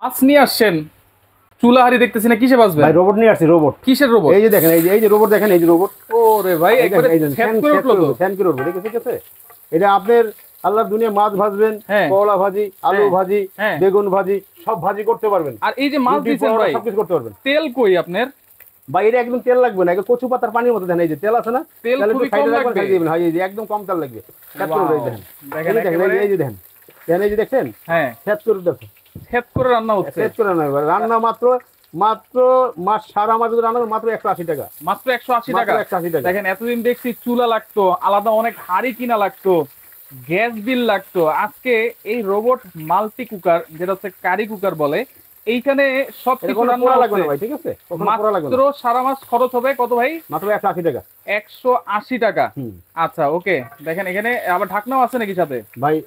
মাছ নিয়ে আসছেন, চুলাহারি দেখতেছি না, কিসে বাজবে ভাই রোবট নিয়ে আসছি। রোবট কিসের রোবট? এই যে দেখেন, এই যে রোবট দেখেন, এই যে রোবট। ওরে ভাই এই একবারে দেখেন, এই যে ফ্যাট করে উঠলো তো। ফ্যান করে উঠবে, ঠিক আছে। এটা আপনার আল্লাহর দুনিয়া মাছ ভাজবেন, হ্যাঁ করলা ভাজি, আলু হ্যাঁ ভাজি, হ্যাঁ। বেগুন ভাজি, সব ভাজি করতে পারবেন। আর এই যে মাছ রুটি, দিছেন পরোটা ভাই, সবকিছু করতে পারবেন। তেল কই আপনার? ভাই এটা একদম তেল লাগবে না, এটা কচু পাতার পানির মতো। দেখেন এই যে তেল আছে না, তেল তাহলে একটু খুবই কম সাইডে রাখবেন, লাগবে। খাইয়ে দিবেন। এই যে একদম কম তেল লাগবে। ফ্যাট করে উঠবে, এই দেখেন। দেখেন এই দেখেন, একেবারে এই যে দেখেন, দেখেন এই যে দেখছেন, হ্যাঁ ফ্যাট করে উঠবে। ফ্যাট করে রান্না হচ্ছে। ফ্যাট করে রান্না হবে। রান্না মাত্র মাত্র মাছ সারা মাছ রান্না হবে মাত্র 180 টাকা। মাত্র 180 টাকা। মাত্র 180 টাকা। দেখেন এতদিন দেখছি চুলা লাগতো, আলাদা অনেক হাড়ি কিনা লাগতো, গ্যাস বিল লাগতো। আজকে এই রোবট মাল্টি কুকার, যেটা হচ্ছে কারি কুকার বলে, এইখানে সব এটা কিছু কোনো রান্না পোড়া লাগবে হচ্ছে। না ভাই, ঠিক আছে। কোনো পোড়া লাগবে মাত্র না। সারা মাস খরচ হবে কত ভাই? মাত্র 180 টাকা। 180 টাকা। হুম। আচ্ছা ওকে। দেখেন এখানে আবার ঢাকনাও আছে নাকি সাথে? ভাই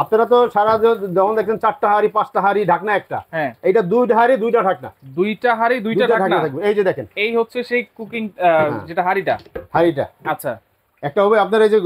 আপনারা তো সারা যেমন দেখছেন 4টা হাঁড়ি 5টা হাঁড়ি ঢাকনা একটা, হ্যাঁ এইটা 2টা হাঁড়ি 2টা ঢাকনা। দুইটা হাড়ি দুইটা ঢাকনা থাকবে। এই যে দেখেন এই হচ্ছে সেই কুকিং হ্যাঁ। যেটা হাড়িটা। হাঁড়িটা আচ্ছা একটা হবে আপনার এই যে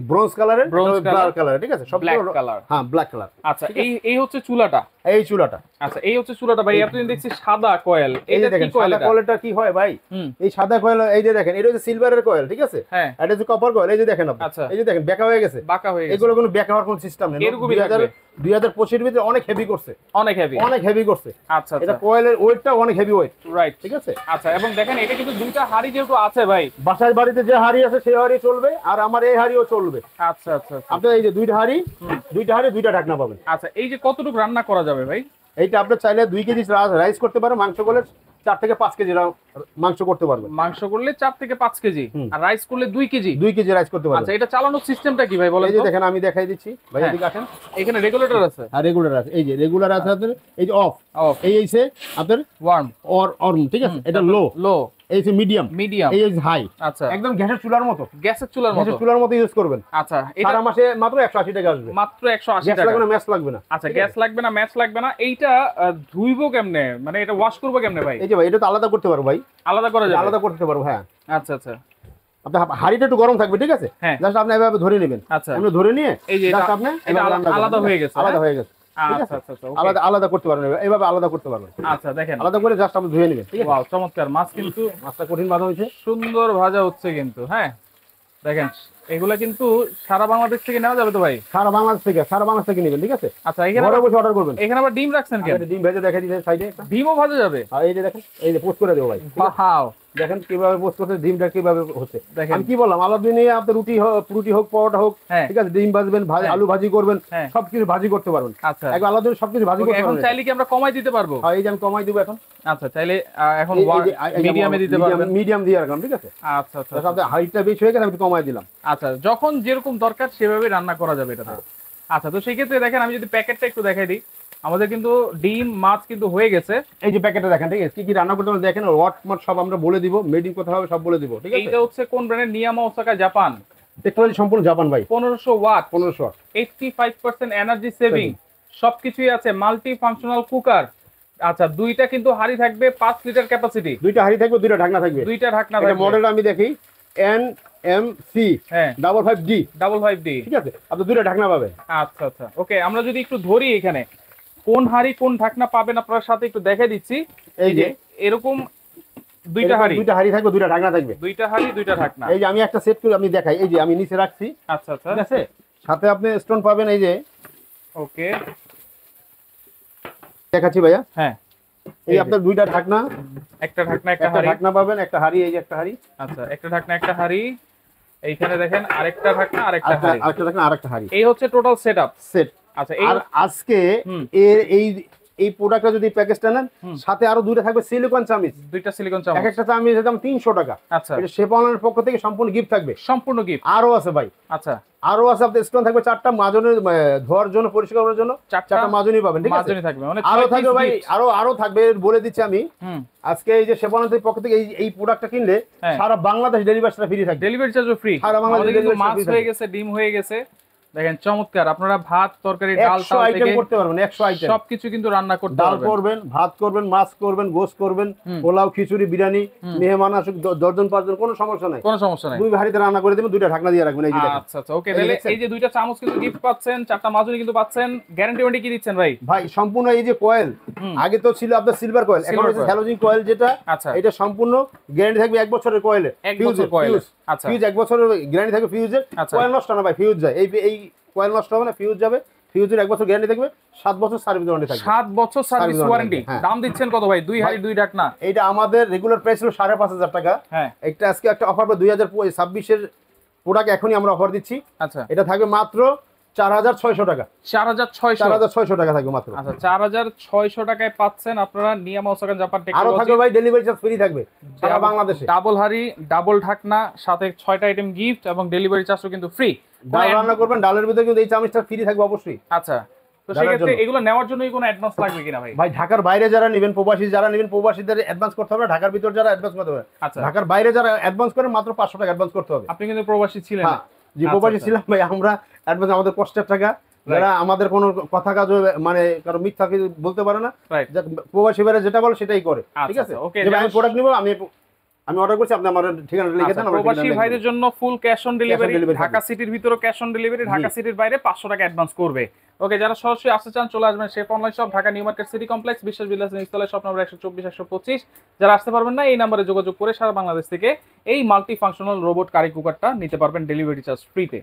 ব্রোঞ্জ কালারের, Bronze color, ব্ল্যাক কালার, ঠিক আছে। সব ব্ল্যাক কালার। হ্যাঁ ব্ল্যাক কালার। আচ্ছা এই এই হচ্ছে চুলাটা। এই চুলাটা, আচ্ছা এই হচ্ছে চুলাটা ভাই। এতদিন দেখছি সাদা কয়েল, এই যে এটা কি দেখেন কয়েল? সাদা এটা কয়েলটা কি হয় ভাই, হুম এই সাদা কয়েল, এই যে দেখেন এটা হচ্ছে সিলভারের কয়েল, ঠিক আছে। হ্যাঁ এটা হচ্ছে কপার কয়েল, এই যে দেখেন আপনি। আচ্ছা এই যে দেখেন বেঁকা হয়ে গেছে, বাঁকা হয়ে গেছে। এগুলো কোনো বেঁকা হওয়ার কোনো সিস্টেম নেই। এরকমই থাকবে। 2025 এর ভিতরে অনেক হেভি করছে, অনেক হেভি। অনেক হেভি করছে। আচ্ছা এটা আচ্ছা কয়েলের ওয়েটটা অনেক হেভি ওয়েট, রাইট। ঠিক আছে। আচ্ছা এবং দেখেন এটা কিন্তু দুইটা হাড়ি যেহেতু আছে ভাই। বাসায় বাড়িতে যে হাঁড়ি আছে সেই হাঁড়ি চলবে, আর আমার এই হাঁড়িও চলবে। আচ্ছা আচ্ছা আচ্ছা। আপনার এই যে দুইটা হাঁড়ি, দুইটা ঢাকনা পাবেন। আচ্ছা এই যে কতটুকু রান্না করা যাবে ভাই? এইটা আপনি চাইলে 2 কেজি রাইস করতে পারেন, মাংস করলে 4 থেকে 5 কেজি মাংস করতে পারবেন। মাংস করলে 4 থেকে 5 কেজি, আর রাইস করলে 2 কেজি। 2 কেজি রাইস করতে পারবেন। আচ্ছা এটা চালানোর সিস্টেমটা কি ভাই বলেন এই যে তো? দেখেন আমি দেখাই দিচ্ছি ভাই, হ্যাঁ। এদিকে আসেন। এখানে রেগুলেটর আছে আর রেগুলার আছে, এই যে রেগুলার আছে আপনার, এই যে অফ, অফ, এই এইছে আপনার ওয়ার্ম, অর, ঠিক আছে। এটা লো, লো, এই যে মিডিয়াম, মিডিয়াম, এই যে হাই। আচ্ছা একদম গ্যাসের চুলার মতো, গ্যাসের চুলার মতো। ইউজ করবেন। আচ্ছা এটা সারা মাসে মাত্র 180 টাকা আসবে। মাত্র 180 গ্যাস টাকা। লাগবে না, ম্যাচ লাগবে না। আচ্ছা গ্যাস লাগবে না, ম্যাচ লাগবে না। এইটা ধুইবো কেমনে, মানে এটা ওয়াশ করবো কেমনে ভাই? এই যে ভাই এটা তো আলাদা করতে পারবো ভাই, আলাদা করা যাবে? আলাদা করতে পারবো, হ্যাঁ। আচ্ছা আচ্ছা আপনার হাঁড়িটা একটু গরম থাকবে, ঠিক আছে। হ্যাঁ। জাস্ট আপনি এভাবে ধরে নেবেন। আচ্ছা আপনি ধরে নিয়ে এই যে জাস্ট আপনি এটা এভাবে রান্না করবেন, আলাদা হয়ে গেছে। আলাদা হয়ে গেছে, ঠিক আচ্ছা আছে। আচ্ছা আচ্ছা আলাদা আলাদা করতে পারবেন, এইভাবে আলাদা করতে পারবেন। আচ্ছা দেখেন আলাদা করে জাস্ট আপনি ধুয়ে নেবেন, ঠিক আছে। ওয়াও চমৎকার। মাছ কিন্তু মাছটা কঠিন ভাজা হয়েছে, সুন্দর ভাজা হচ্ছে কিন্তু। হ্যাঁ দেখেন এগুলা কিন্তু সারা বাংলাদেশ থেকে নেওয়া যাবে তো ভাই? সারা বাংলাদেশ থেকে নেবেন, ঠিক আছে। আচ্ছা এখানে ঘরে বসে অর্ডার করবেন। এখানে আবার ডিম রাখছেন কেন? ডিম ভেজে দেখাই দিতে সাইডে, ডিমও ভাজা যাবে? আর এই যে দেখেন, এই যে পোস্ট করে দেবো ভাই, ওয়াও দেখেন কিভাবে পোস্ট করতে, ডিমটা কিভাবে হচ্ছে। দেখেন। আমি কি বললাম, আলাদা দিনে আপনি রুটি হোক পরোটা হোক, হ্যাঁ। ঠিক আছে, ডিম ভাজবেন, হ্যাঁ। আলু ভাজি করবেন, হ্যাঁ। সবকিছু ভাজি করতে পারবেন। আচ্ছা একবার আলাদা দিনে সবকিছু ভাজি করতে এখন পারবেন। চাইলে কি আমরা কমাই দিতে পারবো? আর এই যে আমি কমাই দিব এখন। আচ্ছা চাইলে এখন এই যে মিডিয়ামে দিতে পারবেন। মিডিয়াম দিয়ে রাখলাম, ঠিক আছে। আচ্ছা আচ্ছা জাস্ট আপনার হাইটটা বেশি হয়ে গেছে, আমি একটু কমাই দিলাম। আচ্ছা যখন যেরকম দরকার সেভাবে রান্না করা যাবে এটাতে। আচ্ছা তো সেই ক্ষেত্রে দেখেন আমি যদি প্যাকেটটা একটু দেখাই দিই, আমাদের কিন্তু ডিম মাছ কিন্তু হয়ে গেছে। এই যে প্যাকেটে দেখেন, ঠিক আছে, কি কি রান্না করতে হবে দেখেন, ওয়াট মাট সব আমরা বলে দিব, মেডিং কোথায় হবে সব বলে দিব, ঠিক আছে। এইটা হচ্ছে কোন ব্র্যান্ডের? নিয়ামা ওসাকা জাপান। টেকনোলজি সম্পূর্ণ জাপান ভাই। 1500 ওয়াট, 1500, 85% এনার্জি সেভিং, সবকিছুই আছে। Multi functional cooker. আচ্ছা দুইটা কিন্তু হাড়ি থাকবে, 5 লিটার ক্যাপাসিটি। দুইটা হাঁড়ি থাকবে, দুইটা ঢাকনা থাকবে। দুইটা ঢাকনা এটা থাকবে। মডেলটা আমি দেখি, NMC হ্যাঁ 55D, 55D, ঠিক আছে। আপনি দুইটা ঢাকনা পাবেন। আচ্ছা আচ্ছা ওকে। আমরা যদি একটু ধরি এখানে কোন হাড়ি কোন ঢাকনা পাবেন আপনার সাথে একটু দেখে দিচ্ছি। এই যে এরকম দুইটা এরকম হাড়ি, দুইটা হাঁড়ি থাকবে, দুইটা ঢাকনা থাকবে। দুইটা হাড়ি দুইটা ঢাকনা। এই যে আমি একটা সেট করে আমি দেখাই, এই যে আমি নিচে রাখছি, আচ্ছা আচ্ছা ঠিক আছে। সাথে আপনি স্টোন পাবেন, এই যে ওকে দেখাচ্ছি ভাইয়া। হ্যাঁ এই আপনার দুইটা ঢাকনা, একটা ঢাকনা একটা একটা হাড়ি। ঢাকনা পাবেন, একটা হাঁড়ি, এই যে একটা হাঁড়ি। আচ্ছা একটা ঢাকনা একটা হাড়ি, এইখানে দেখেন আরেকটা ঢাকনা আরেকটা হাড়ি। আরেকটা ঢাকনা আরেকটা হাঁড়ি, এই হচ্ছে টোটাল সেটআপ সেট। আচ্ছা এই আর আজকে এই এই প্রোডাক্টটা যদি প্যাকেজটা নেন, সাথে আরো দুইটা থাকবে সিলিকন চামিচ। দুইটা সিলিকন এক চামচ। একটা চামিচের দাম 300 টাকা। আচ্ছা এটা শেফ অনলাইনের পক্ষ থেকে সম্পূর্ণ গিফট থাকবে, সম্পূর্ণ গিফট। আরো আছে ভাই, আচ্ছা আরো আছে। আপনার স্টোন থাকবে 4টা, মাজনের ধোয়ার জন্য, পরিষ্কার করার জন্য 4টা মাজনই পাবেন, ঠিক আছে। মাজনি থাকবে মানে আরো 6 থাকবে piece ভাই, gift। আরো থাকবে, বলে দিচ্ছি আমি। আজকে এই যে শেফ অনলাইনের পক্ষ থেকে এই প্রোডাক্টটা কিনলে হ্যাঁ। সারা বাংলাদেশ ডেলিভারিটা ফ্রি থাকবে। ডেলিভারি চার্জও ফ্রি। সারা বাংলাদেশ আমাদের কিন্তু delivery মাছ free হয়ে থাকবে। গেছে, ডিম হয়ে গেছে, দেখেন চমৎকার, আপনারা ভাত তরকারি ডাল 100 চাল আইটেম থেকে করতে পারবেন, 100 আইটেম। সবকিছু কিন্তু রান্না করতে ডাল পারবেন। করবেন, ভাত করবেন, মাছ করবেন, গোশত করবেন, পোলাও, খিচুড়ি, বিরিয়ানি, মেহমান আসুক 10 জন 5 জন, কোনো সমস্যা নাই। কোনো সমস্যা নাই। দুই হাঁড়িতে রান্না করে দেবেন, দুইটা ঢাকনা দিয়ে রাখবেন, এই যে দেখেন। আচ্ছা আচ্ছা, ওকে। তাহলে এই যে দুইটা চামচ কিন্তু গিফট পাচ্ছেন, চারটা মাজনি কিন্তু পাচ্ছেন। গ্যারান্টি ওয়ারেন্টি কি দিচ্ছেন ভাই? ভাই সম্পূর্ণ এই যে কয়েল, আগে তো ছিল আপনার সিলভার কয়েল, এখন হচ্ছে হ্যালোজিন কয়েল, যেটা আচ্ছা। এটা সম্পূর্ণ গ্যারান্টি থাকবে 1 বছরের কয়েলে। 1 বছর কয়েল। আচ্ছা। ফিউজ 1 বছরের গ্যারান্টি থাকবে ফিউজের। আচ্ছা। কয়েল নষ্ট না ভাই, ফিউজ যায়। এই কয়েল নষ্ট হবে না, ফিউজ যাবে। ফিউজের 1 বছর গ্যারান্টি থাকবে, 7 বছর সার্ভিস ওয়ারেন্টি থাকবে। 7 বছর সার্ভিস Service ওয়ারেন্টি। warranty, হ্যাঁ। দাম দিচ্ছেন কত ভাই? 2 হাঁড়ি 2 ঢাকনা। এইটা আমাদের রেগুলার প্রাইস ছিল 5,500 টাকা। হ্যাঁ। এটা আজকে একটা অফার পাবে, 2026 এর প্রোডাক্ট এখনই আমরা অফার দিচ্ছি। আচ্ছা। এটা থাকবে মাত্র 4,600 টাকা। 4,600। 4,600 টাকা থাকবে মাত্র। আচ্ছা, 4,600 টাকায় পাচ্ছেন আপনারা নিয়ামা ওসাকান জাপান আরো টেকনোলজি। থাকবে ভাই, ডেলিভারি চার্জ ফ্রি থাকবে সারা বাংলাদেশে। ডাবল হাঁড়ি, ডাবল ঢাকনা, সাথে 6টা আইটেম গিফট এবং ডেলিভারি চার্জও কিন্তু ফ্রি। ডাল রান্না করবেন, ডালের ভিতরে কিন্তু এই চামচটা ফ্রি থাকবে অবশ্যই। আচ্ছা, তো ডালের সেক্ষেত্রে জন্য। এগুলো নেওয়ার জন্য কোনো অ্যাডভান্স লাগবে কিনা ভাই? ভাই ঢাকার বাইরে যারা নেবেন, প্রবাসী যারা নেবেন, প্রবাসীদের অ্যাডভান্স করতে হবে না, ঢাকার ভিতর যারা অ্যাডভান্স করতে হবে। আচ্ছা। ঢাকার বাইরে যারা অ্যাডভান্স করেন মাত্র 500 টাকা অ্যাডভান্স করতে হবে। আপনি কিন্তু প্রবাসী ছিলেন। হ্যাঁ, যে আচ্ছা, প্রবাসী আচ্ছা। ছিলাম ভাই, আমরা অ্যাডভান্স আমাদের কষ্টের টাকা, যারা আমাদের কোনো কথা কাজ মানে কারো মিথ্যা কিছু বলতে পারে না, রাইট। প্রবাসী ভাইরা যেটা বলে সেটাই করে। ঠিক আচ্ছা, আছে, ওকে। যে আমি প্রোডাক্ট নিব, আমি অর্ডার করছি, আপনি আমার ঠিকানাটা লিখে দেন। প্রবাসী ভাইদের জন্য full cash on delivery. delivery Dhaka সিটির ভিতরে ক্যাশ অন ডেলিভারি, ঢাকা সিটির বাইরে 500 টাকা অ্যাডভান্স করবে। ওকে, যারা সরাসরি আসতে চান চলে আসবেন chef online shop, Dhaka new market city complex, বিশ্বাস বিলাস নিচতলায়, শপ নম্বর 124-125। যারা আসতে পারবেন না, এই নম্বরে যোগাযোগ করে সারা বাংলাদেশ থেকে এই মাল্টি ফাংশনাল রোবট কারি কুকারটা নিতে পারবেন ডেলিভারি চার্জ ফ্রিতে।